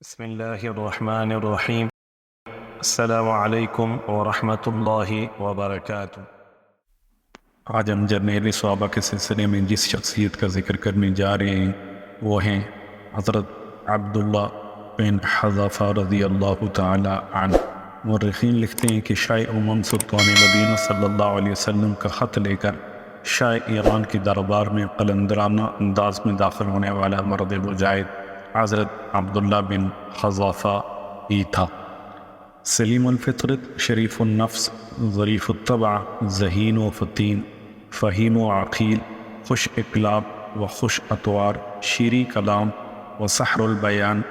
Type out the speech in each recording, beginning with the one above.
بسم اللہ الرحمن الرحیم۔ السلام علیکم ورحمۃ اللہ وبرکاتہ۔ آج ہم جرنیلی صحابہ کے سلسلے میں جس شخصیت کا ذکر کرنے جا رہے ہیں وہ ہیں حضرت عبداللہ بن حذافہ رضی اللہ تعالی عنہ۔ مورخین لکھتے ہیں کہ شاہ امم سلطان مدینہ صلی اللہ علیہ وسلم کا خط لے کر شاہ ایران کے دربار میں قلندرانہ انداز میں داخل ہونے والا مرد مجاہد حضرت عبداللہ بن حذافہ ہی تھا۔ سلیم الفطرت، شریف النفس، ظریف الطبع، ذہین و فطین، فہیم و عقیل، خوش اقلاب و خوش اطوار، شیریں کلام و سحر البیان،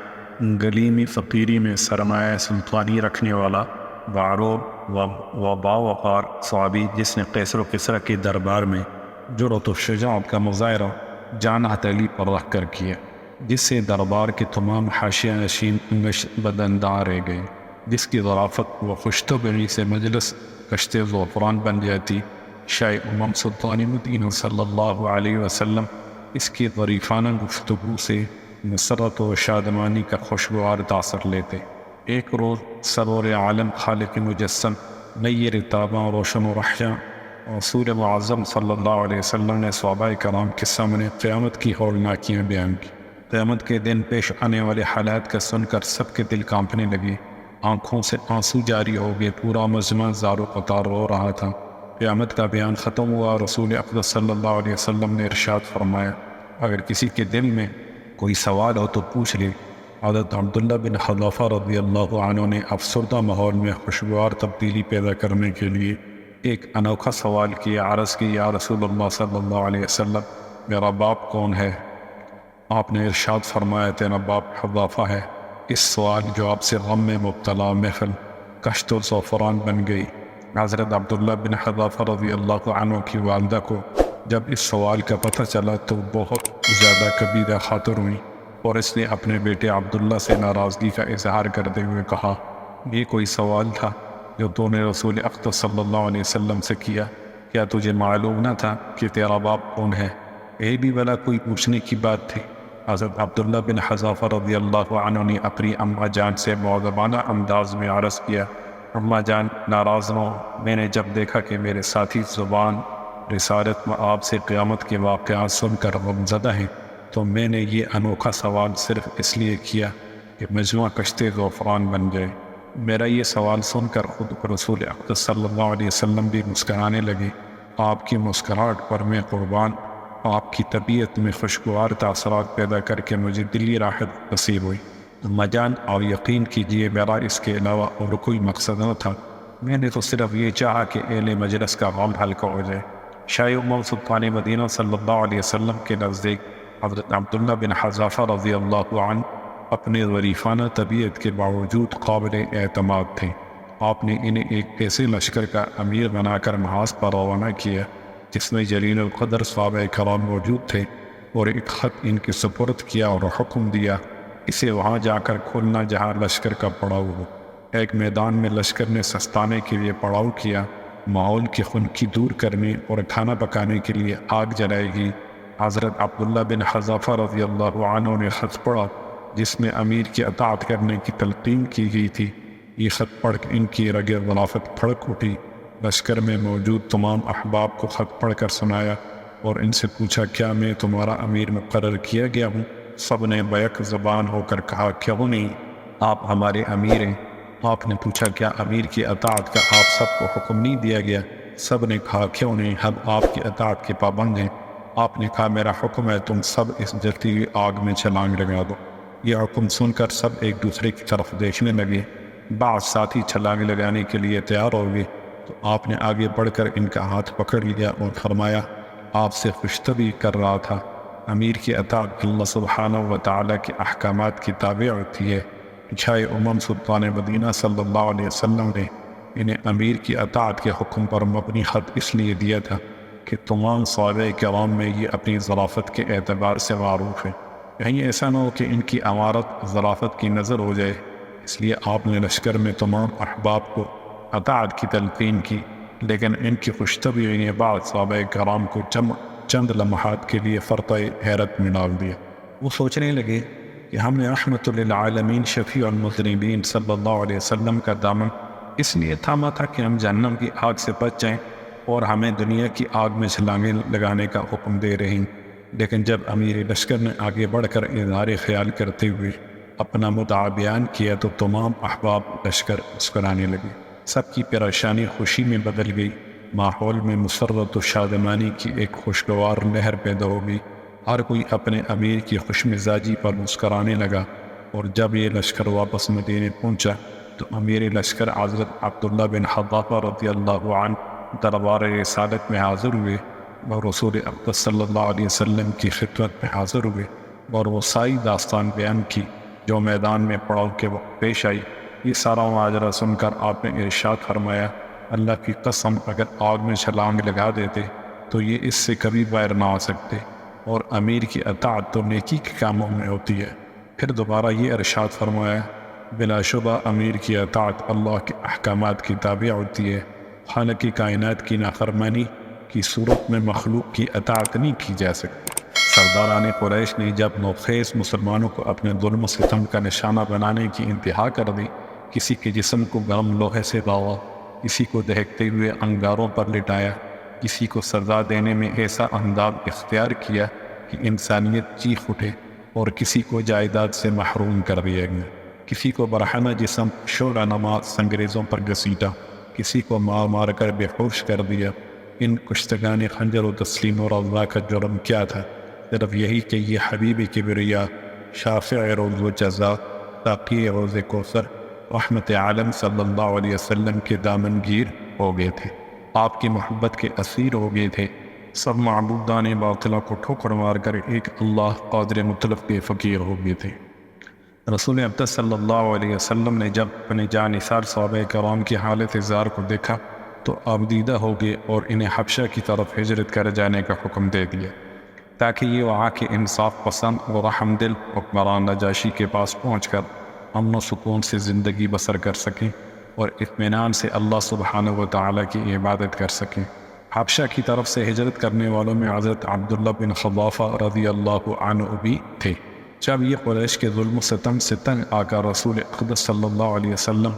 گلیمی فقیری میں سرمایہ سلطانی رکھنے والا، بعروب و باوقار صحابی جس نے قیصر و کسریٰ کے دربار میں جرأت و شجاعت کا مظاہرہ جان ہتھیلی پر رکھ کر کیا، جس سے دربار کے تمام حاشیہ نشین بدانداز رہ گئے، جس کی ظرافت و خوشطبعی سے مجلس کشت زعفران بن جاتی۔ شاہ امم سلطان مدینہ صلی اللہ علیہ وسلم اس کی ظریفانہ گفتگو سے مسرت و شادمانی کا خوشگوار تاثر لیتے۔ ایک روز سرور عالم خالق مجسم نیر تاباں روشن و رحشاں رسول معظم صلی اللہ علیہ وسلم نے صحابہ کرام کے سامنے قیامت کی ہولناکیاں بیان کی۔ قیامت کے دن پیش آنے والے حالات کا سن کر سب کے دل کانپنے لگے، آنکھوں سے آنسو جاری ہو گئے، پورا مجمع زار و قطار رو رہا تھا۔ قیامت کا بیان ختم ہوا، رسول اقدس صلی اللہ علیہ وسلم نے ارشاد فرمایا، اگر کسی کے دل میں کوئی سوال ہو تو پوچھ لے۔ حضرت عبداللہ بن حذافہ رضی اللہ عنہ نے افسردہ ماحول میں خوشگوار تبدیلی پیدا کرنے کے لیے ایک انوکھا سوال کیا، عرض کی، یا رسول اللہ صلی اللہ علیہ وسلم، میرا باپ کون ہے؟ آپ نے ارشاد فرمایا، تیرا باپ حذافہ ہے۔ اس سوال جواب سے غم میں مبتلا محفل کشت و زعفران بن گئی۔ حضرت عبداللہ بن حذافہ رضی اللہ عنہ کی والدہ کو جب اس سوال کا پتہ چلا تو بہت زیادہ کبیدہ خاطر ہوئی، اور اس نے اپنے بیٹے عبداللہ سے ناراضگی کا اظہار کرتے ہوئے کہا، یہ کوئی سوال تھا جو تو نے رسول اقدس صلی اللہ علیہ وسلم سے کیا؟ کیا تجھے معلوم نہ تھا کہ تیرا باپ کون ہے؟ یہ بھی بلا کوئی پوچھنے کی بات تھی؟ حضرت عبداللہ بن حذافہ رضی اللہ عنہ نے اپنی اماں جان سے مؤدبانہ انداز میں عرض کیا، اماں جان ناراض نہ ہو، میں نے جب دیکھا کہ میرے ساتھی زبان رسالت میں آپ سے قیامت کے واقعات سن کر غمزدہ ہیں تو میں نے یہ انوکھا سوال صرف اس لیے کیا کہ مجموعہ کشت زعفران بن جائے۔ میرا یہ سوال سن کر خود رسول اقدس صلی اللہ علیہ وسلم بھی مسکرانے لگے۔ آپ کی مسکراہٹ پر میں قربان، آپ کی طبیعت میں خوشگوار تاثرات پیدا کر کے مجھے دلی راحت نصیب ہوئی۔ اماں جان، اور یقین کیجیے میرا اس کے علاوہ اور کوئی مقصد نہ تھا، میں نے تو صرف یہ چاہا کہ اہل مجلس کا غم ہلکا ہو جائے۔ شاہ امم سلطان مدینہ صلی اللہ علیہ وسلم کے نزدیک حضرت عبداللہ بن حذافہ رضی اللہ عنہ اپنے ظریفانہ طبیعت کے باوجود قابل اعتماد تھے۔ آپ نے انہیں ایک ایسے لشکر کا امیر بنا کر محاذ پر روانہ کیا جس میں جلیل القدر صحابہ کرام موجود تھے، اور ایک خط ان کے سپرد کیا اور حکم دیا، اسے وہاں جا کر کھولنا جہاں لشکر کا پڑاؤ ہو۔ ایک میدان میں لشکر نے سستانے کے لیے پڑاؤ کیا، ماحول کی خنکی دور کرنے اور کھانا پکانے کے لیے آگ جلائے گی۔ حضرت عبداللہ بن حذافہ رضی اللہ عنہ نے خط پڑھا جس میں امیر کی اطاعت کرنے کی تلقین کی گئی تھی۔ یہ خط پڑھ کر ان کی رگ ظرافت پھڑک اٹھی۔ لشکر میں موجود تمام احباب کو خط پڑھ کر سنایا اور ان سے پوچھا، کیا میں تمہارا امیر مقرر کیا گیا ہوں؟ سب نے بیک زبان ہو کر کہا، کیوں نہیں، آپ ہمارے امیر ہیں۔ آپ نے پوچھا، کیا امیر کی اطاعت کا آپ سب کو حکم نہیں دیا گیا؟ سب نے کہا، کیوں نہیں، ہم آپ کی اطاعت کے پابند ہیں۔ آپ نے کہا، میرا حکم ہے تم سب اس جلتی ہوئی آگ میں چھلانگ لگا دو۔ یہ حکم سن کر سب ایک دوسرے کی طرف دیکھنے لگے۔ بعض ساتھی چھلانگ لگانے کے لیے تیار ہو گئے تو آپ نے آگے بڑھ کر ان کا ہاتھ پکڑ لیا اور فرمایا، آپ سے خوشطبعی کر رہا تھا۔ امیر کی اطاعت اللہ سبحانہ و تعالیٰ کے احکامات کی تابع ہوتی ہے۔ شاہ امم سلطان مدینہ صلی اللہ علیہ وسلم نے انہیں امیر کی اطاعت کے حکم پر مبنی خط اس لیے دیا تھا کہ تمام صحابہ کرام میں یہ اپنی ظرافت کے اعتبار سے معروف ہے، کہیں ایسا نہ ہو کہ ان کی عمارت ظرافت کی نظر ہو جائے۔ اس لیے آپ نے لشکر میں تمام احباب کو اطاعت کی تلقین کی، لیکن ان کی خوشطبعی نے بعض صحابہ کرام کو چند لمحات کے لیے فرطۂ حیرت میں ڈال دیا۔ وہ سوچنے لگے کہ کہ ہم نے رحمت للعالمین شفیع المذنبین صلی اللہ علیہ وسلم کا دامن اس لیے تھاما تھا کہ ہم جہنم کی آگ سے بچ جائیں، اور ہمیں دنیا کی آگ میں چھلانگیں لگانے کا حکم دے رہی۔ لیکن جب امیر لشکر نے آگے بڑھ کر اظہار خیال کرتے ہوئے اپنا مدعا بیان کیا تو تمام احباب لشکر مسکرانے لگے، سب کی پریشانی خوشی میں بدل گئی، ماحول میں مسرت و شادمانی کی ایک خوشگوار لہر پیدا ہو گئی، ہر کوئی اپنے امیر کی خوش مزاجی پر مسکرانے لگا۔ اور جب یہ لشکر واپس مدینے پہنچا تو امیر لشکر حضرت عبداللہ بن حذافہ رضی اللہ عنہ دربار رسالت میں حاضر ہوئے اور رسول اقدس صلی اللہ علیہ وسلم کی خدمت میں حاضر ہوئے اور وہ ساری داستان بیان کی جو میدان میں پڑاؤ کے وقت پیش آئی۔ یہ سارا ماجرا سن کر آپ نے ارشاد فرمایا، اللہ کی قسم اگر آگ میں چھلانگ لگا دیتے تو یہ اس سے کبھی باہر نہ آ سکتے، اور امیر کی اطاعت تو نیکی کے کاموں میں ہوتی ہے۔ پھر دوبارہ یہ ارشاد فرمایا، بلا شبہ امیر کی اطاعت اللہ کے احکامات کی تابع ہوتی ہے، خالق کی کائنات کی نافرمانی کی صورت میں مخلوق کی اطاعت نہیں کی جا سکتی۔ سرداران قریش نے جب نوخیز مسلمانوں کو اپنے ظلم و ستم کا نشانہ بنانے کی انتہا کر دی، کسی کے جسم کو گرم لوہے سے داغا، کسی کو دہکتے ہوئے انگاروں پر لٹایا، کسی کو سزا دینے میں ایسا انداز اختیار کیا کہ انسانیت چیخ اٹھے، اور کسی کو جائیداد سے محروم کر دیا گیا، کسی کو برہنہ جسم شعلہ نما سنگریزوں پر گھسیٹا، کسی کو مار مار کر بے ہوش کر دیا۔ ان کشتگان خنجر و تسلیم و رضا کا جرم کیا تھا؟ صرف یہی کہ یہ حبیب کبریا، شافع روز و جزا، تاقی روز کوثر، رحمت عالم صلی اللہ علیہ وسلم کے دامن گیر ہو گئے تھے، آپ کی محبت کے اسیر ہو گئے تھے۔ سب معبودان باطلہ کو ٹھوکر مار کر ایک اللہ قادر مطلق کے فقیر ہو گئے تھے۔ رسول اقدس صلی اللہ علیہ وسلم نے جب اپنے جانثار صحابہ کرام کی حالت زار کو دیکھا تو آبدیدہ ہو گئے اور انہیں حبشہ کی طرف ہجرت کر جانے کا حکم دے دیا تاکہ یہ وہاں کے انصاف پسند اور رحم دل حکمران نجاشی کے پاس پہنچ کر امن و سکون سے زندگی بسر کر سکیں اور اطمینان سے اللہ سبحانہ و تعالیٰ کی عبادت کر سکیں۔ حبشہ کی طرف سے ہجرت کرنے والوں میں حضرت عبداللہ بن حذافہ رضی اللہ عنہ بھی تھے۔ جب یہ قریش کے ظلم و ستم سے تنگ آ کر رسول اقدس صلی اللہ علیہ وسلم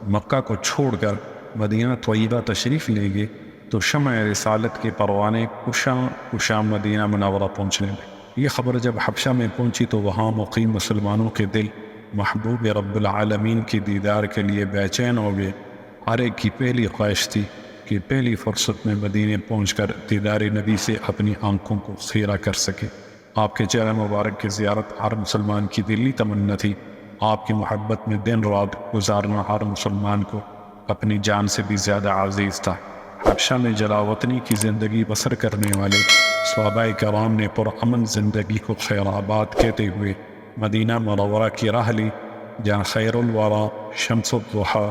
مکہ کو چھوڑ کر مدینہ طیبہ تشریف لے گئے تو شمع رسالت کے پروانے کشاں مدینہ منورہ پہنچنے لگے۔ یہ خبر جب حبشہ میں پہنچی تو وہاں مقیم مسلمانوں کے دل محبوب رب العالمین کی دیدار کے لیے بے چین ہو گئے۔ ہر ایک کی پہلی خواہش تھی کہ پہلی فرصت میں مدینے پہنچ کر دیدار نبی سے اپنی آنکھوں کو خیرہ کر سکے۔ آپ کے چہرہ مبارک کی زیارت ہر مسلمان کی دلی تمنا تھی۔ آپ کی محبت میں دن رات گزارنا ہر مسلمان کو اپنی جان سے بھی زیادہ عزیز تھا۔ حبشہ میں جلاوطنی کی زندگی بسر کرنے والے صحابہ کرام نے پرامن زندگی کو خیر آباد کہتے ہوئے مدینہ منورہ کی راہ لی، جہاں خیر الورا، شمس الضحیٰ،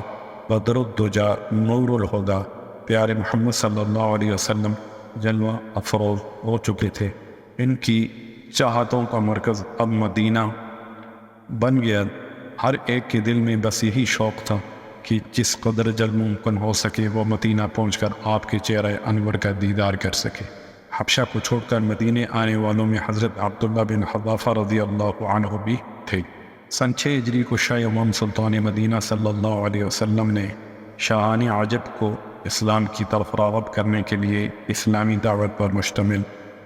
بدر الدجا، نور الہدیٰ پیارے محمد صلی اللہ علیہ وسلم جلوہ افروز ہو چکے تھے۔ ان کی چاہتوں کا مرکز اب مدینہ بن گیا۔ ہر ایک کے دل میں بس یہی شوق تھا کہ جس قدر جلد ممکن ہو سکے وہ مدینہ پہنچ کر آپ کے چہرہ انور کا دیدار کر سکے۔ حبشہ کو چھوڑ کر مدینے آنے والوں میں حضرت عبداللہ بن حذافہ رضی اللہ عنہ بھی تھے۔ سن 6 ہجری کو شاہ امام سلطان مدینہ صلی اللہ علیہ وسلم نے شاہان عجب کو اسلام کی طرف راغب کرنے کے لیے اسلامی دعوت پر مشتمل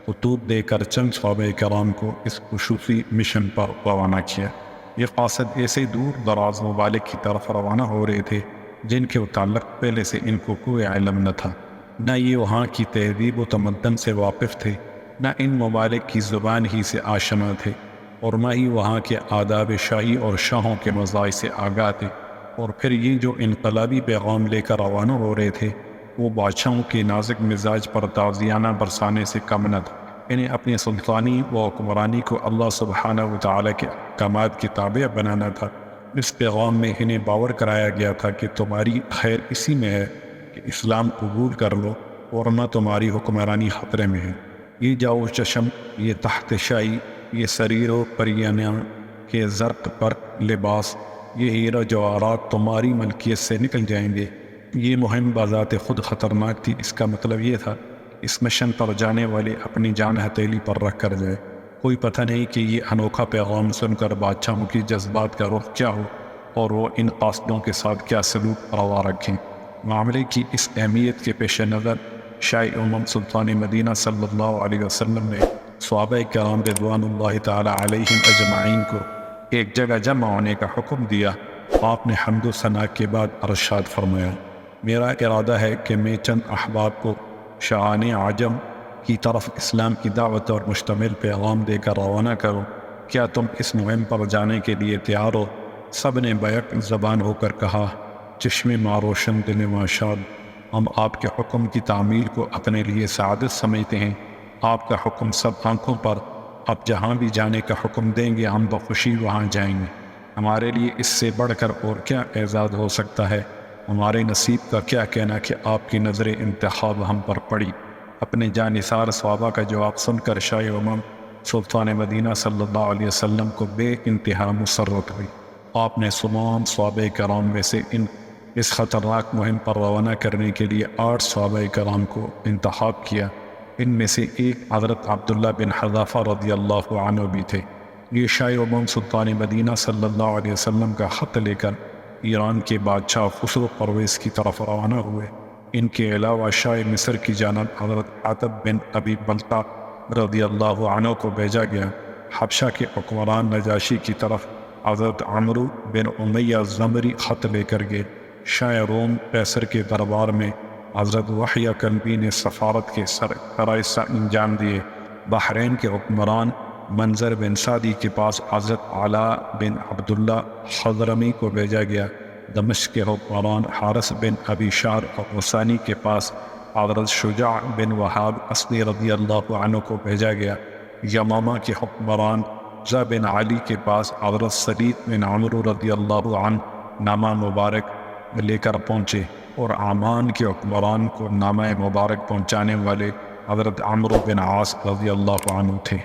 خطوط دے کر چند صحابہ کرام کو اس خصوصی مشن پر روانہ کیا۔ یہ قاصد ایسے دور دراز ممالک کی طرف روانہ ہو رہے تھے جن کے متعلق پہلے سے ان کو کوئی علم نہ تھا، نہ یہ وہاں کی تہذیب و تمدن سے واقف تھے، نہ ان ممالک کی زبان ہی سے آشنا تھے، اور نہ ہی وہاں کے آداب شاہی اور شاہوں کے مزاج سے آگاہ تھے۔ اور پھر یہ جو انقلابی پیغام لے کر روانہ ہو رہے تھے وہ بادشاہوں کے نازک مزاج پر تعزیانہ برسانے سے کم نہ تھا۔ انہیں اپنی سلطانی و حکمرانی کو اللہ سبحانہ و تعالیٰ کے احکامات کی تابع بنانا تھا۔ اس پیغام میں انہیں باور کرایا گیا تھا کہ تمہاری خیر اسی میں ہے کہ اسلام قبول کر لو، ورنہ تمہاری حکمرانی خطرے میں ہے۔ یہ جاؤ چشم، یہ تحت شاہی، یہ سریر و پریانیاں کے زرق پر لباس، یہ ہیرا جواہرات تمہاری ملکیت سے نکل جائیں گے۔ یہ مہم بذات خود خطرناک تھی۔ اس کا مطلب یہ تھا اس مشن پر جانے والے اپنی جان ہتھیلی پر رکھ کر جائے، کوئی پتہ نہیں کہ یہ انوکھا پیغام سن کر بادشاہوں کی جذبات کا رخ کیا ہو اور وہ ان قاصدوں کے ساتھ کیا سلوک روا رکھیں۔ معاملے کی اس اہمیت کے پیش نظر شاہ امم سلطان مدینہ صلی اللہ علیہ وسلم نے صحابہ کرام رضوان اللہ تعالی علیہم اجمعین کو ایک جگہ جمع ہونے کا حکم دیا۔ آپ نے حمد و ثنا کے بعد ارشاد فرمایا، میرا ارادہ ہے کہ میں چند احباب کو شاہان عجم کی طرف اسلام کی دعوت اور مشتمل پیغام دے کر روانہ کروں، کیا تم اس مہم پر جانے کے لیے تیار ہو؟ سب نے بیک زبان ہو کر کہا، چشم ما روشن دل ما شاد، ہم آپ کے حکم کی تعمیل کو اپنے لیے سعادت سمجھتے ہیں۔ آپ کا حکم سب آنکھوں پر، اب جہاں بھی جانے کا حکم دیں گے ہم بخوشی وہاں جائیں گے۔ ہمارے لیے اس سے بڑھ کر اور کیا اعزاز ہو سکتا ہے؟ ہمارے نصیب کا کیا کہنا کہ آپ کی نظر انتخاب ہم پر پڑی۔ اپنے جانثار صحابہ کا جواب سن کر شاہ امم سلطان مدینہ صلی اللہ علیہ وسلم کو بے انتہا مسرت ہوئی۔ آپ نے تمام صحابہ کرام میں سے اس خطرناک مہم پر روانہ کرنے کے لیے 8 صحابہ کرام کو انتخاب کیا۔ ان میں سے ایک حضرت عبداللہ بن حذافہ رضی اللہ عنہ بھی تھے۔ یہ شاہ امم سلطان مدینہ صلی اللہ علیہ وسلم کا خط لے کر ایران کے بادشاہ خسرو پرویز کی طرف روانہ ہوئے۔ ان کے علاوہ شاہ مصر کی جانب حضرت عتب بن ابی بلتہ رضی اللہ عنہ کو بھیجا گیا۔ حبشہ کے حکمران نجاشی کی طرف حضرت عمرو بن امیہ زمری خط لے کر گئے۔ شاہ روم قیصر کے دربار میں حضرت وحیہ کلبی نے سفارت کے فرائض انجام دیے۔ بحرین کے حکمران منظر بن سعدی کے پاس حضرت علا بن عبداللہ حضرمی کو بھیجا گیا۔ دمشق کے حکمران حارث بن ابی شار اور غسانی کے پاس حضرت شجاع بن وہاب اصلی رضی اللہ عنہ کو بھیجا گیا۔ یمامہ کے حکمران رضا بن علی کے پاس حضرت سلید بن عمرو رضی اللہ عنہ نامہ مبارک لے کر پہنچے، اور عمان کے حکمران کو نامہ مبارک پہنچانے والے حضرت عمرو بن عاص رضی اللہ عنہ تھے۔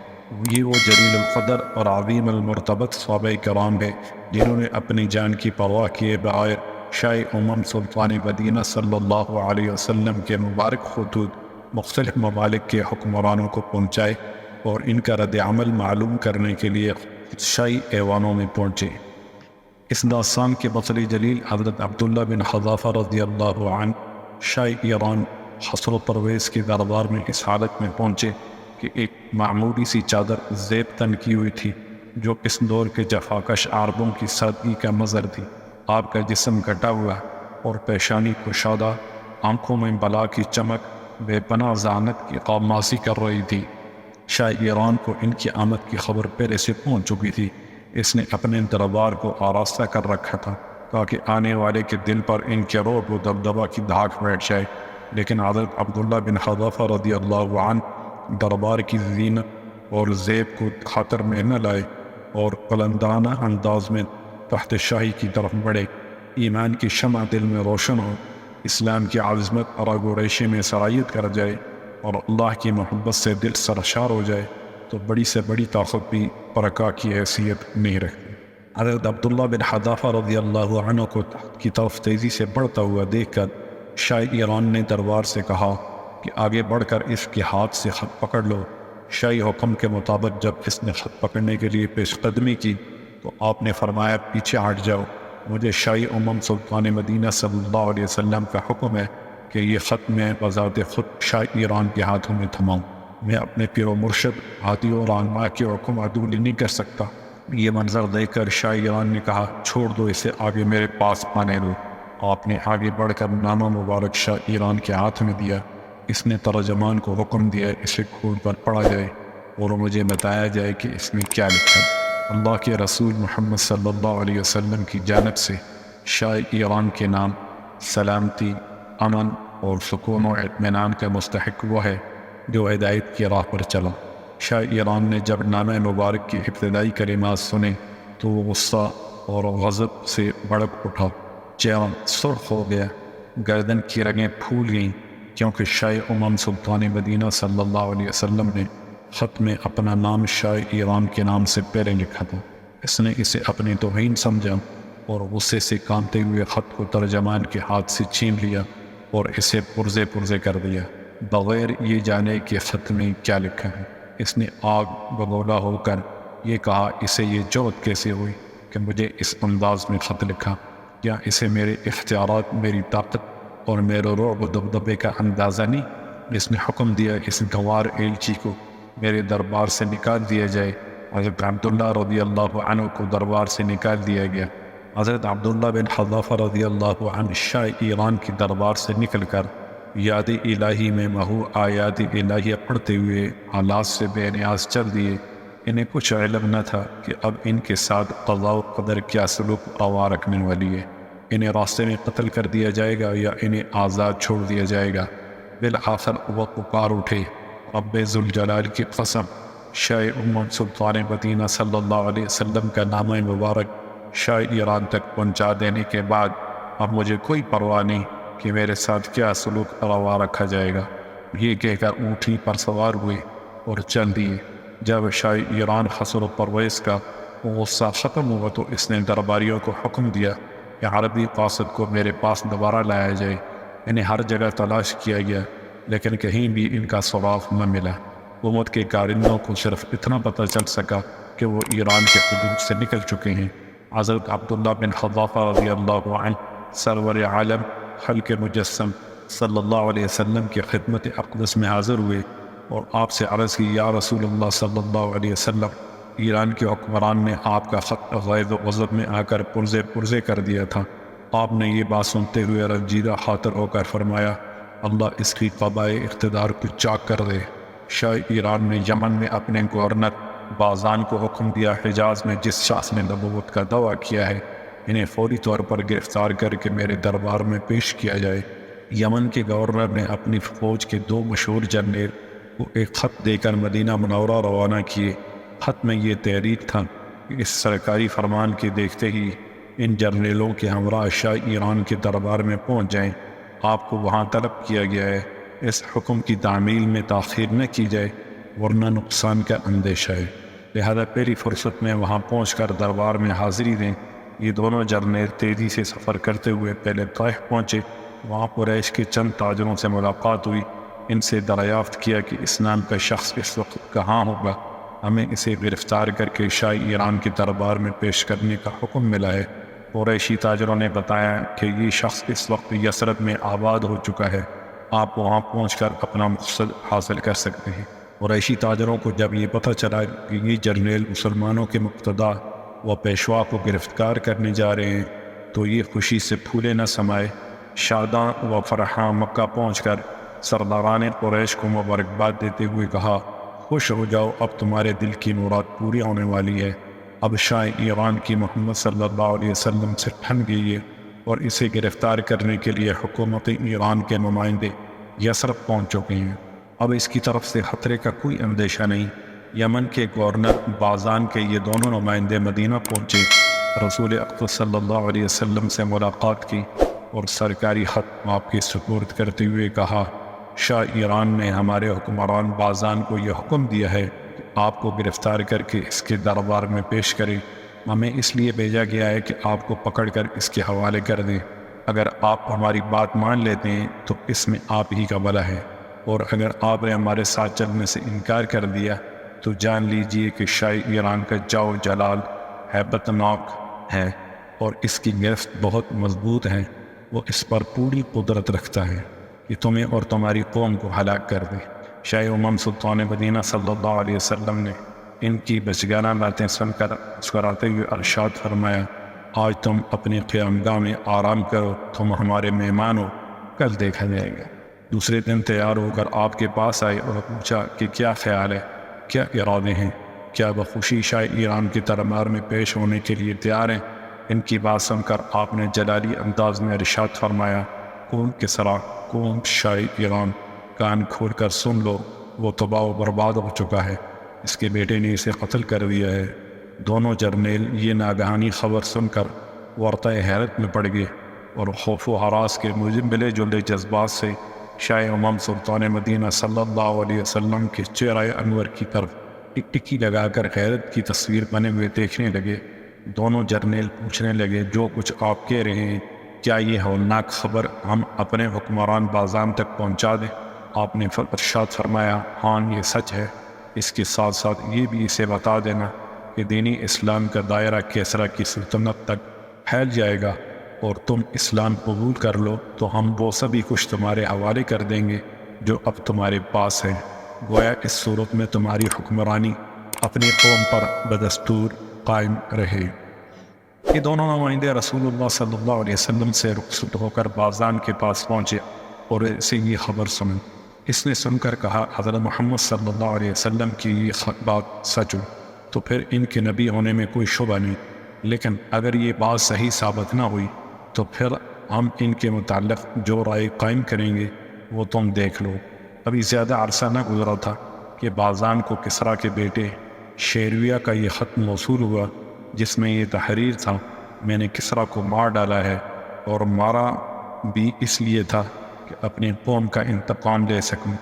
یہ وہ جلیل القدر اور عظیم المرتبت صحابہ کرام ہیں جنہوں نے اپنی جان کی پرواہ کیے بغیر شاہ امم سلطان مدینہ صلی اللہ علیہ وسلم کے مبارک خطوط مختلف ممالک کے حکمرانوں کو پہنچائے اور ان کا رد عمل معلوم کرنے کے لیے شاہی ایوانوں میں پہنچے۔ اس داستان کے بطل جلیل حضرت عبداللہ بن حذافہ رضی اللہ عنہ شاہ ایران خسرو پرویز کے دربار میں اس حالت میں پہنچے کہ ایک معمولی سی چادر زیب تن کی ہوئی تھی جو اس دور کے جفاکش عربوں کی سادگی کا مظہر تھی۔ آپ کا جسم کٹا ہوا اور پیشانی کشادہ، آنکھوں میں بلا کی چمک بے پناہ ذہانت کی قاماسی کر رہی تھی۔ شاہ ایران کو ان کی آمد کی خبر پہلے سے پہنچ چکی تھی۔ اس نے اپنے دربار کو آراستہ کر رکھا تھا تاکہ آنے والے کے دل پر ان کے رعب و دبدبہ کی دھاک بیٹھ جائے، لیکن حضرت عبداللہ بن حذافہ رضی اللہ عنہ دربار کی زینت اور زیب کو خاطر میں نہ لائے اور قلندانہ انداز میں تحت شاہی کی طرف بڑھے۔ ایمان کی شمع دل میں روشن ہو، اسلام کی عظمت رگ و ریشے میں سرایت کر جائے اور اللہ کی محبت سے دل سرشار ہو جائے تو بڑی سے بڑی طاقت بھی پرکا کی حیثیت نہیں رکھتی۔ حضرت عبداللہ بن حذافہ رضی اللہ عنہ کو تحت کی طرف تیزی سے بڑھتا ہوا دیکھ کر شاہ ایران نے دربار سے کہا کہ آگے بڑھ کر اس کے ہاتھ سے خط پکڑ لو۔ شاہی حکم کے مطابق جب اس نے خط پکڑنے کے لیے پیش قدمی کی تو آپ نے فرمایا، پیچھے ہٹ جاؤ، مجھے شاہی امم سلطان مدینہ صلی اللہ علیہ وسلم کا حکم ہے کہ یہ خط میں بذات خود شاہ ایران کے ہاتھوں میں تھماؤں۔ میں اپنے پیر و مرشد ہادی و رہنما کے حکم عدولی نہیں کر سکتا۔ یہ منظر دیکھ کر شاہ ایران نے کہا، چھوڑ دو اسے، آگے میرے پاس آنے دو۔ آپ نے آگے بڑھ کر نامہ مبارک شاہ ایران کے ہاتھ میں دیا۔ اس نے ترجمان کو حکم دیا اسے کھول کر پڑھا جائے اور مجھے بتایا جائے کہ اس میں کیا لکھا ہے۔ اللہ کے رسول محمد صلی اللہ علیہ وسلم کی جانب سے شاہ ایران کے نام سلامتی، امن اور سکون و اطمینان کا مستحق وہ ہے جو ہدایت کی راہ پر چلا۔ شاہ ایران نے جب نامہ مبارک کی ابتدائی کلمات سنے تو وہ غصہ اور غضب سے بھڑک اٹھا، چہرہ سرخ ہو گیا، گردن کی رگیں پھول گئیں، کیونکہ شاہ امم سلطان مدینہ صلی اللہ علیہ وسلم نے خط میں اپنا نام شاہ ایران کے نام سے پہلے لکھا تھا۔ اس نے اسے اپنی توہین سمجھا اور غصے سے کانپتے ہوئے خط کو ترجمان کے ہاتھ سے چھین لیا اور اسے پرزے پرزے کر دیا، بغیر یہ جانے کہ خط میں کیا لکھا ہے۔ اس نے آگ بگولا ہو کر یہ کہا، اسے یہ جرأت کیسے ہوئی کہ مجھے اس انداز میں خط لکھا؟ کیا اسے میرے اختیارات، میری طاقت اور میرے رعب و دبدبے کا اندازہ نہیں؟ اس نے حکم دیا اس گنوار ایلچی کو میرے دربار سے نکال دیا جائے۔ حضرت عبداللہ رضی اللہ عنہ کو دربار سے نکال دیا گیا۔ حضرت عبداللہ بن حذافہ رضی اللہ عنہ شاہ ایران کی دربار سے نکل کر یاد الہی میں محو آیات الہیہ پڑھتے ہوئے حالات سے بے نیاز چل دیے۔ انہیں کچھ علم نہ تھا کہ اب ان کے ساتھ قضاء و قدر کیا سلوک روا رکھنے والی ہے۔ انہیں راستے میں قتل کر دیا جائے گا یا انہیں آزاد چھوڑ دیا جائے گا۔ بالآخر وہ پکار اٹھے، رب ذوالجلال کی قسم، شاہ سلطان مدینہ صلی اللہ علیہ وسلم کا نام مبارک شاہ ایران تک پہنچا دینے کے بعد اب مجھے کوئی پرواہ نہیں کہ میرے ساتھ کیا سلوک روا رکھا جائے گا۔ یہ کہہ کر اونٹنی پر سوار ہوئے اور چل دیے۔ جب شاہ ایران خسر و پرویز کا غصہ ختم ہوا تو اس نے درباریوں کو حکم دیا کہ عربی قاصد کو میرے پاس دوبارہ لایا جائے۔ انہیں ہر جگہ تلاش کیا گیا لیکن کہیں بھی ان کا سراغ نہ ملا۔ حکومت کے کارندوں کو صرف اتنا پتہ چل سکا کہ وہ ایران کے حدود سے نکل چکے ہیں۔ حضرت عبداللہ بن حذافہ رضی اللہ عنہ سرور عالم خلق مجسم صلی اللہ علیہ وسلم کی خدمت اقدس میں حاضر ہوئے اور آپ سے عرض کی، یا رسول اللہ صلی اللہ علیہ وسلم، ایران کے حکمران نے آپ کا خط غیظ و غضب میں آ کر پرزے کر دیا تھا۔ آپ نے یہ بات سنتے ہوئے رنجیدہ خاطر ہو کر فرمایا، اللہ اس کی قبائے اقتدار کو چاک کر دے۔ شاہ ایران نے یمن میں اپنے گورنر بازان کو حکم دیا، حجاز میں جس شخص نے نبوت کا دعویٰ کیا ہے انہیں فوری طور پر گرفتار کر کے میرے دربار میں پیش کیا جائے۔ یمن کے گورنر نے اپنی فوج کے 2 مشہور جرنیل کو ایک خط دے کر مدینہ منورہ روانہ کیے۔ خط میں یہ تحریر تھا کہ اس سرکاری فرمان کے دیکھتے ہی ان جرنیلوں کے ہمراہ شاہ ایران کے دربار میں پہنچ جائیں۔ آپ کو وہاں طلب کیا گیا ہے، اس حکم کی تعمیل میں تاخیر نہ کی جائے ورنہ نقصان کا اندیشہ ہے، لہذا پہلی فرصت میں وہاں پہنچ کر دربار میں حاضری دیں۔ یہ دونوں جرنیل تیزی سے سفر کرتے ہوئے پہلے طائف پہنچے۔ وہاں قریش کے چند تاجروں سے ملاقات ہوئی۔ ان سے دریافت کیا کہ اس نام کا شخص اس وقت کہاں ہوگا، ہمیں اسے گرفتار کر کے شاہ ایران کے دربار میں پیش کرنے کا حکم ملا ہے۔ قریشی تاجروں نے بتایا کہ یہ شخص اس وقت یثرب میں آباد ہو چکا ہے، آپ وہاں پہنچ کر اپنا مقصد حاصل کر سکتے ہیں۔ قریشی تاجروں کو جب یہ پتہ چلا کہ یہ جرنیل مسلمانوں کے مقتدا و پیشوا کو گرفتار کرنے جا رہے ہیں تو یہ خوشی سے پھولے نہ سمائے۔ شاداں و فرحاں مکہ پہنچ کر سرداران قریش کو مبارکباد دیتے ہوئے کہا، خوش ہو جاؤ، اب تمہارے دل کی مراد پوری ہونے والی ہے۔ اب شاہ ایران کی محمد صلی اللہ علیہ وسلم سے ٹھن گئی ہے اور اسے گرفتار کرنے کے لیے حکومت ایران کے نمائندے یثرب پہنچ چکے ہیں۔ اب اس کی طرف سے خطرے کا کوئی اندیشہ نہیں۔ یمن کے گورنر بازان کے یہ دونوں نمائندے مدینہ پہنچے، رسول اقدس صلی اللہ علیہ وسلم سے ملاقات کی اور سرکاری خط آپ کے سپرد کرتے ہوئے کہا، شاہ ایران نے ہمارے حکمران بازان کو یہ حکم دیا ہے کہ آپ کو گرفتار کر کے اس کے دربار میں پیش کریں۔ ہمیں اس لیے بھیجا گیا ہے کہ آپ کو پکڑ کر اس کے حوالے کر دیں۔ اگر آپ ہماری بات مان لیتے ہیں تو اس میں آپ ہی کا بھلا ہے، اور اگر آپ نے ہمارے ساتھ چلنے سے انکار کر دیا تو جان لیجئے کہ شاہ ایران کا جاؤ جلال ہیبت ناک ہے اور اس کی گرفت بہت مضبوط ہے۔ وہ اس پر پوری قدرت رکھتا ہے کہ تمہیں اور تمہاری قوم کو ہلاک کر دے۔ شاہ سلطان مدینہ صلی اللہ علیہ وسلم نے ان کی بچگانہ باتیں سن کر مسکراتے ہوئے ارشاد فرمایا، آج تم اپنے قیام گاہ میں آرام کرو، تم ہمارے مہمان ہو، کل دیکھا جائے گا۔ دوسرے دن تیار ہو کر آپ کے پاس آئے اور پوچھا کہ کیا خیال ہے، کیا ارادے ہیں، کیا بخوشی شاہ ایران کے دربار میں پیش ہونے کے لیے تیار ہیں؟ ان کی بات سن کر آپ نے جلالی انداز میں ارشاد فرمایا، کون کسرا، کون شاہ ایران، کان کھول کر سن لو، وہ تباہ و برباد ہو چکا ہے، اس کے بیٹے نے اسے قتل کر دیا ہے۔ دونوں جرنیل یہ ناگہانی خبر سن کر ورطہ حیرت میں پڑ گئے اور خوف و ہراس کے ملے جلے جذبات سے شاہ سلطان مدینہ صلی اللہ علیہ وسلم کے چہرہ انور کی طرف ٹک ٹکی لگا کر حیرت کی تصویر بنے ہوئے دیکھنے لگے۔ دونوں جرنیل پوچھنے لگے، جو کچھ آپ کہہ رہے ہیں کیا یہ ہولناک خبر ہم اپنے حکمران بازان تک پہنچا دیں؟ آپ نے ارشاد فرمایا، ہاں یہ سچ ہے، اس کے ساتھ ساتھ یہ بھی اسے بتا دینا کہ دینی اسلام کا دائرہ کیسرا کی سلطنت تک پھیل جائے گا اور تم اسلام قبول کر لو تو ہم وہ سبھی کچھ تمہارے حوالے کر دیں گے جو اب تمہارے پاس ہے۔ گویا اس صورت میں تمہاری حکمرانی اپنی قوم پر بدستور قائم رہے۔ یہ دونوں نمائندے رسول اللہ صلی اللہ علیہ وسلم سے رخصت ہو کر بازان کے پاس پہنچے اور اسے یہ خبر سنی۔ اس نے سن کر کہا، حضرت محمد صلی اللہ علیہ وسلم کی یہ بات سچ ہو تو پھر ان کے نبی ہونے میں کوئی شبہ نہیں، لیکن اگر یہ بات صحیح ثابت نہ ہوئی تو پھر ہم ان کے متعلق جو رائے قائم کریں گے وہ تم دیکھ لو۔ ابھی زیادہ عرصہ نہ گزرا تھا کہ بازان کو کسریٰ کے بیٹے شیرویہ کا یہ خط موصول ہوا جس میں یہ تحریر تھا، میں نے کسریٰ کو مار ڈالا ہے، اور مارا بھی اس لیے تھا کہ اپنی قوم کا انتقام لے سکوں۔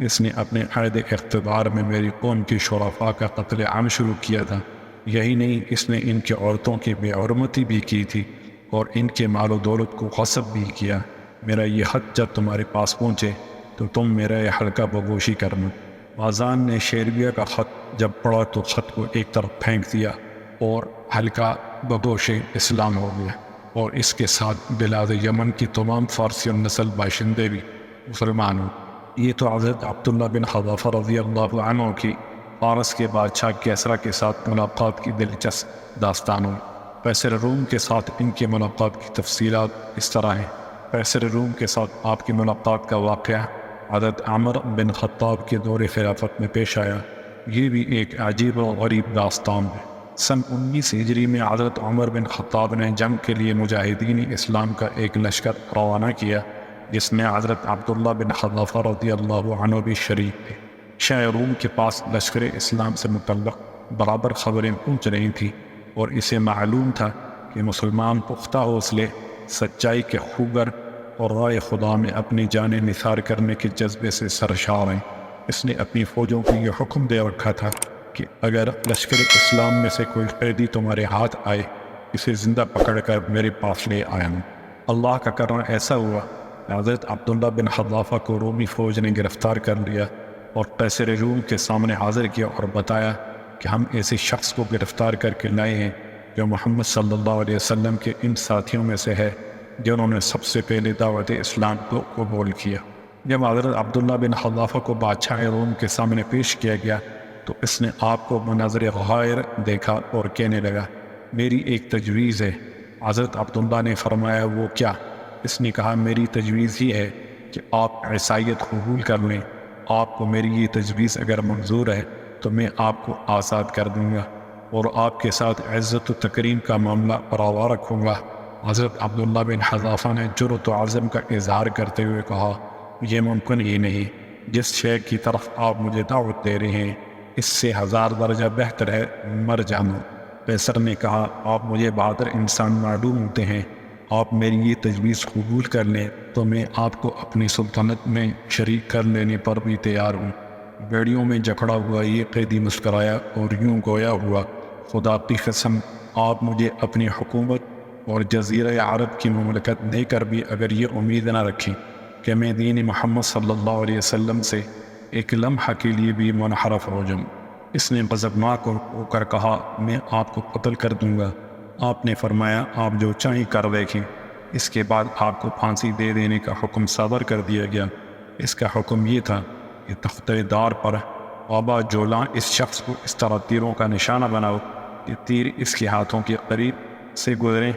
اس نے اپنے عہد اقتدار میں میری قوم کی شرفاء کا قتل عام شروع کیا تھا۔ یہی نہیں، اس نے ان کے عورتوں کی بے حرمتی بھی کی تھی اور ان کے مال و دولت کو غصب بھی کیا۔ میرا یہ خط جب تمہارے پاس پہنچے تو تم میرا یہ حلقہ بگوشی کرنا۔ بازان نے شیرویہ کا خط جب پڑھا تو خط کو ایک طرف پھینک دیا اور حلقہ بگوش اسلام ہو گیا، اور اس کے ساتھ بلاد یمن کی تمام فارسی النسل باشندے بھی مسلمان ہوئے۔ یہ تو حضرت عبداللہ بن حذافہ رضی اللہ عنہ کی فارس کے بادشاہ کیسرا کے ساتھ ملاقات کی دلچسپ داستان ہوئی۔ قیصر روم کے ساتھ ان کی ملاقات کی تفصیلات اس طرح ہیں۔ قیصر روم کے ساتھ آپ کی ملاقات کا واقعہ حضرت عمر بن خطاب کے دور خلافت میں پیش آیا۔ یہ بھی ایک عجیب و غریب داستان ہے۔ سن 19 ہجری میں حضرت عمر بن خطاب نے جنگ کے لیے مجاہدین اسلام کا ایک لشکر روانہ کیا جس میں حضرت عبداللہ بن حذافہ رضی اللہ عنہ بھی شریک تھے۔ شاہ روم کے پاس لشکر اسلام سے متعلق برابر خبریں پہنچ رہی تھیں اور اسے معلوم تھا کہ مسلمان پختہ حوصلے، سچائی کے خوگر اور رائے خدا میں اپنی جانیں نثار کرنے کے جذبے سے سرشار ہیں۔ اس نے اپنی فوجوں کو یہ حکم دے رکھا تھا کہ اگر لشکر اسلام میں سے کوئی قیدی تمہارے ہاتھ آئے اسے زندہ پکڑ کر میرے پاس لے آیا۔ اللہ کا کرنا ایسا ہوا کہ حضرت عبداللہ بن حذافہ کو رومی فوج نے گرفتار کر لیا اور قیصر روم کے سامنے حاضر کیا اور بتایا کہ ہم ایسے شخص کو گرفتار کر کے لائے ہیں جو محمد صلی اللہ علیہ وسلم کے ان ساتھیوں میں سے ہے جنہوں نے سب سے پہلے دعوت اسلام کو قبول کیا۔ جب حضرت عبداللہ بن حذافہ کو بادشاہ روم کے سامنے پیش کیا گیا تو اس نے آپ کو مناظر غائر دیکھا اور کہنے لگا، میری ایک تجویز ہے۔ حضرت عبداللہ نے فرمایا، وہ کیا؟ اس نے کہا، میری تجویز ہی ہے کہ آپ عیسائیت قبول کر لیں۔ آپ کو میری یہ تجویز اگر منظور ہے تو میں آپ کو آزاد کر دوں گا اور آپ کے ساتھ عزت و تکریم کا معاملہ فراوان رکھوں گا۔ حضرت عبداللہ بن حذافہ نے جرأت و عزم کا اظہار کرتے ہوئے کہا، یہ ممکن ہی نہیں۔ جس شے کی طرف آپ مجھے دعوت دے رہے ہیں اس سے 1000 درجہ بہتر ہے مر جانا۔ قیصر نے کہا، آپ مجھے بہادر انسان معلوم ہوتے ہیں، آپ میری یہ تجویز قبول کر لیں تو میں آپ کو اپنی سلطنت میں شریک کر لینے پر بھی تیار ہوں۔ بیڑیوں میں جکڑا ہوا یہ قیدی مسکرایا اور یوں گویا ہوا، خدا کی قسم، آپ مجھے اپنی حکومت اور جزیرہ عرب کی مملکت دے کر بھی اگر یہ امید نہ رکھیں کہ میں دین محمد صلی اللہ علیہ وسلم سے ایک لمحہ کے لیے بھی منحرف ہو جاؤں۔ اس نے غضبناک ہو کر کہا، میں آپ کو قتل کر دوں گا۔ آپ نے فرمایا، آپ جو چاہیں کر دیکھیں۔ اس کے بعد آپ کو پھانسی دے دینے کا حکم صادر کر دیا گیا۔ اس کا حکم یہ تھا کہ تختہ دار پر آبا جولاں اس شخص کو اس طرح تیروں کا نشانہ بناؤ کہ تیر اس کے ہاتھوں کے قریب سے گزریں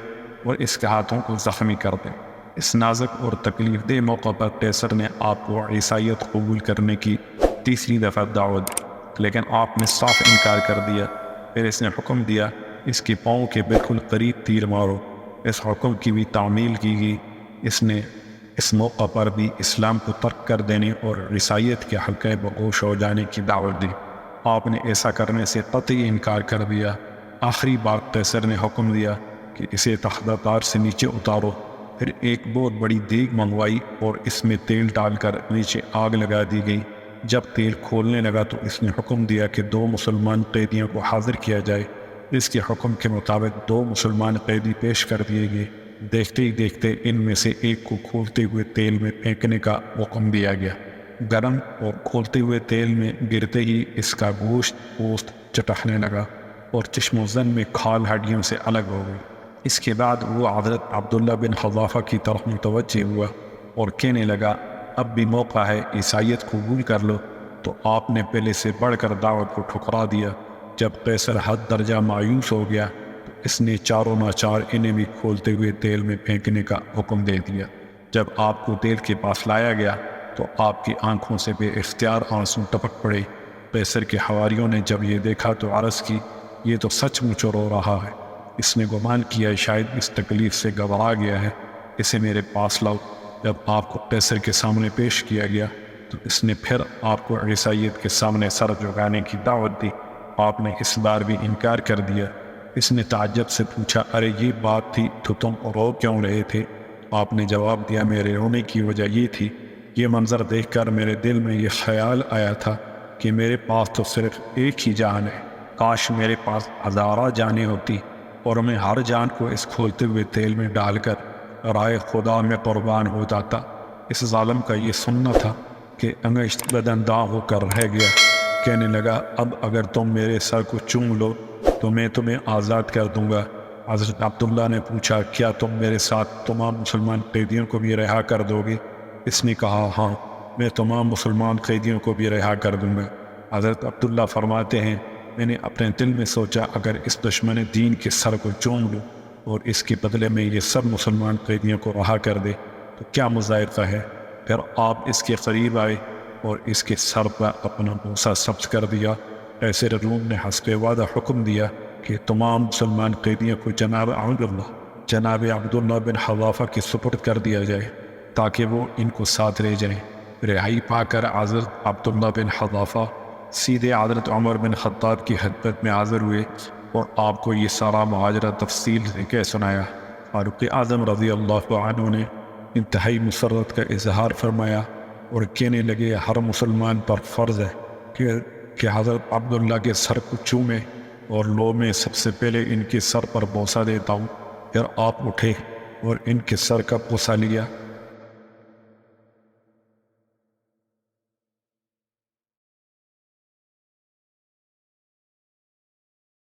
اور اس کے ہاتھوں کو زخمی کر دیں۔ اس نازک اور تکلیف دہ موقع پر قیصر نے آپ کو عیسائیت قبول کرنے کی تیسری دفعہ دعوت دی، لیکن آپ نے صاف انکار کر دیا۔ پھر اس نے حکم دیا، اس کے پاؤں کے بالکل قریب تیر مارو۔ اس حکم کی بھی تعمیل کی گئی۔ اس نے اس موقع پر بھی اسلام کو ترک کر دینے اور عیسائیت کے حلقہ بگوش ہو جانے کی دعوت دی۔ آپ نے ایسا کرنے سے قطعی انکار کر دیا۔ آخری بار قیصر نے حکم دیا کہ اسے تختہ دار سے نیچے اتارو۔ پھر ایک بہت بڑی دیگ منگوائی اور اس میں تیل ڈال کر نیچے آگ لگا دی گئی۔ جب تیل کھولنے لگا تو اس نے حکم دیا کہ 2 مسلمان قیدیوں کو حاضر کیا جائے۔ اس کے حکم کے مطابق 2 مسلمان قیدی پیش کر دیے گئے۔ دیکھتے ہی دیکھتے ان میں سے ایک کو کھولتے ہوئے تیل میں پھینکنے کا حکم دیا گیا۔ گرم اور کھولتے ہوئے تیل میں گرتے ہی اس کا گوشت پوست چٹکنے لگا اور چشم و زن میں کھال ہڈیوں سے الگ ہو گئی۔ اس کے بعد وہ حضرت عبداللہ بن حذافہ کی طرف متوجہ ہوا اور کہنے لگا، اب بھی موقع ہے، عیسائیت قبول کر لو۔ تو آپ نے پہلے سے بڑھ کر دعوت کو ٹھکرا دیا۔ جب قیصر حد درجہ مایوس ہو گیا تو اس نے چاروں ناچار انہیں بھی کھولتے ہوئے تیل میں پھینکنے کا حکم دے دیا۔ جب آپ کو تیل کے پاس لایا گیا تو آپ کی آنکھوں سے بے اختیار آنسو ٹپک پڑے۔ قیصر کے حواریوں نے جب یہ دیکھا تو عرض کی، یہ تو سچ مچ رو رہا ہے۔ اس نے گمان کیا شاید اس تکلیف سے گھبرا گیا ہے، اسے میرے پاس لاؤ۔ جب آپ کو قیصر کے سامنے پیش کیا گیا تو اس نے پھر آپ کو عیسائیت کے سامنے سر جھکانے کی دعوت دی۔ آپ نے اس بار بھی انکار کر دیا۔ اس نے تعجب سے پوچھا، ارے یہ بات تھی تو تم رو کیوں رہے تھے؟ آپ نے جواب دیا، میرے رونے کی وجہ یہ تھی، یہ منظر دیکھ کر میرے دل میں یہ خیال آیا تھا کہ میرے پاس تو صرف ایک ہی جان ہے، کاش میرے پاس ہزارہ جانیں ہوتی اور میں ہر جان کو اس کھولتے ہوئے تیل میں ڈال کر رائے خدا میں قربان ہو جاتا۔ اس ظالم کا یہ سننا تھا کہ انگشت بدن داغ ہو کر رہ گیا۔ کہنے لگا، اب اگر تم میرے سر کو چوم لو تو میں تمہیں آزاد کر دوں گا۔ حضرت عبداللہ نے پوچھا، کیا تم میرے ساتھ تمام مسلمان قیدیوں کو بھی رہا کر دو گے؟ اس نے کہا، ہاں، میں تمام مسلمان قیدیوں کو بھی رہا کر دوں گا۔ حضرت عبداللہ فرماتے ہیں، میں نے اپنے دل میں سوچا اگر اس دشمن دین کے سر کو چوم لوں اور اس کے بدلے میں یہ سب مسلمان قیدیوں کو رہا کر دے تو کیا مذائقہ ہے۔ پھر آپ اس کے قریب آئے اور اس کے سر پر اپنا بوسہ سبز کر دیا۔ قیصر روم نے حسب وعدہ حکم دیا کہ تمام مسلمان قیدیوں کو جناب عبداللہ بن حذافہ کے سپرد کر دیا جائے تاکہ وہ ان کو ساتھ لے جائیں۔ رہائی پا کر حضرت عبداللہ بن حذافہ سیدھے حضرت عمر بن خطاب کی خدمت میں حاضر ہوئے اور آپ کو یہ سارا ماجرا تفصیل سے کہہ سنایا۔ فاروق اعظم رضی اللہ عنہ نے انتہائی مسرت کا اظہار فرمایا اور کہنے لگے، ہر مسلمان پر فرض ہے کہ حضرت عبداللہ کے سر کو چومے اور لو میں سب سے پہلے ان کے سر پر بوسہ دیتا ہوں۔ پھر آپ اٹھے اور ان کے سر کا بوسہ لیا